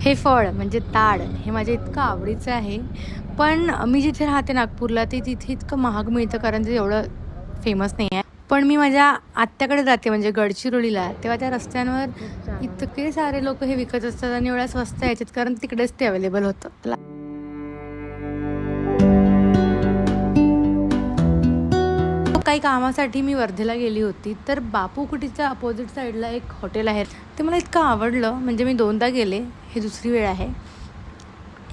हे फळ म्हणजे ताड हे माझ्या इतकं आवडीचं आहे. पण मी जिथे राहते नागपूरला ते तिथे इतकं महाग मिळतं कारण ते एवढं फेमस नाही आहे. पण मी माझ्या आत्याकडे जाते म्हणजे गडचिरोलीला, तेव्हा त्या रस्त्यांवर इतके सारे लोकं हे विकत असतात आणि एवढ्या स्वस्त याच्यात कारण तिकडेच ते अवेलेबल होतं. काही कामासाठी मी वर्धेला गेली होती, तर बापू कुटीच्या अपोजिट साईडला एक हॉटेल आहे. ते मला इतकं आवडलं म्हणजे मी 2दा गेले, ही दुसरी वेळ आहे.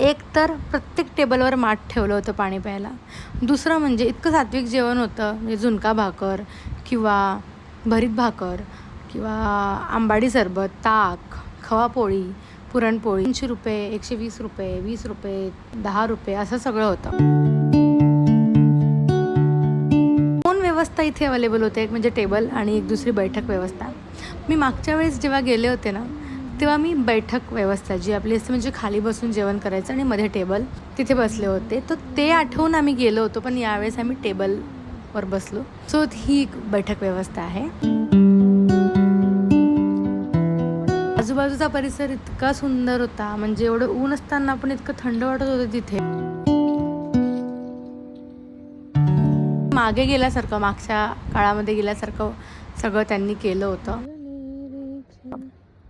एक तर प्रत्येक टेबलवर माठ ठेवलं होतं पाणी प्यायला. दुसरं म्हणजे इतकं सात्विक जेवण होतं, म्हणजे झुणका भाकर किंवा भरीत भाकर किंवा आंबाडी सरबत, ताक, खवापोळी, पुरणपोळी. ₹80, ₹120, ₹20, ₹10 असं सगळं होतं. व्यवस्था इथे अवेलेबल होते, एक म्हणजे टेबल आणि एक दुसरी बैठक व्यवस्था. मी मागच्या वेळेस जेव्हा गेले होते ना, तेव्हा मी बैठक व्यवस्था जी आपली असते म्हणजे खाली बसून जेवण करायचं आणि मध्ये टेबल तिथे बसले होते, तर ते आठवून आम्ही गेलो होतो. पण यावेळेस आम्ही टेबलवर बसलो. सो ही एक बैठक व्यवस्था आहे. आजूबाजूचा परिसर इतका सुंदर होता, म्हणजे एवढं ऊन असताना पण इतकं थंड वाटत होतं तिथे. मागे गेल्यासारखं, मागच्या काळामध्ये गेल्यासारखं सगळं त्यांनी केलं होतं.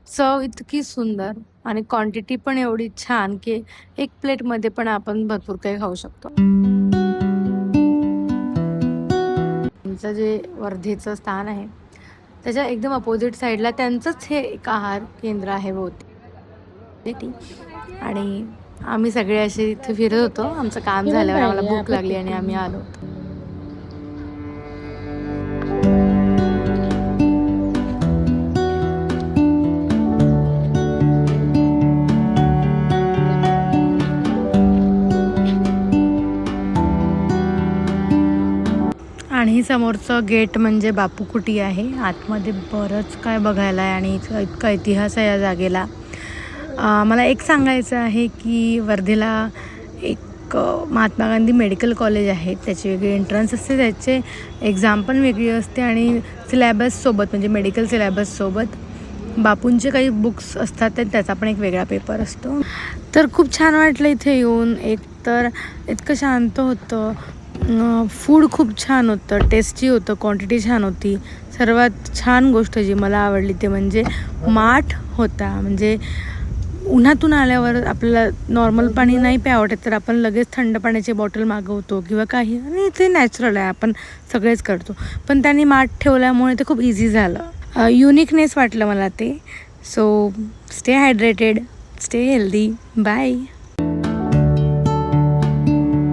चव इतकी सुंदर आणि क्वांटिटी पण एवढी छान की एक प्लेटमध्ये पण आपण भरपूर काही खाऊ शकतो. त्यांचं जे वर्धेचं स्थान आहे त्याच्या एकदम अपोजिट साईडला त्यांचंच हे एक आहार केंद्र आहे बहुतेक. आणि आम्ही सगळे असे इथे फिरत होतो. आमचं काम झाल्यावर आम्हाला भूक लागली आणि आम्ही आलो. आणि समोरचं गेट म्हणजे बापू कुटी आहे. आतमध्ये बरंच काय बघायला आहे आणि इतका इतिहास आहे या जागेला. मला एक सांगायचं आहे की वर्धेला एक महात्मा गांधी मेडिकल कॉलेज आहे. त्याची वेगळी एंट्रन्स असते, त्याचे एक्झाम पण वेगळी असते आणि सिलॅबससोबत म्हणजे मेडिकल सिलॅबससोबत बापूंचे काही बुक्स असतात तर त्याचा पण एक वेगळा पेपर असतो. तर खूप छान वाटलं इथे येऊन. एक तर इतकं शांत होतं, फूड खूप छान होतं, टेस्टी होतं, क्वांटिटी छान होती. सर्वात छान गोष्ट जी मला आवडली ते म्हणजे माठ होता. म्हणजे उन्हातून आल्यावर आपल्याला नॉर्मल पाणी नाही प्यावं वाटत तर आपण लगेच थंड पाण्याची बॉटल मागवतो किंवा काही, आणि ते नॅचरल आहे, आपण सगळेच करतो. पण त्यांनी माठ ठेवल्यामुळे ते खूप इझी झालं. युनिकनेस वाटलं मला ते. So stay hydrated, stay healthy. Bye.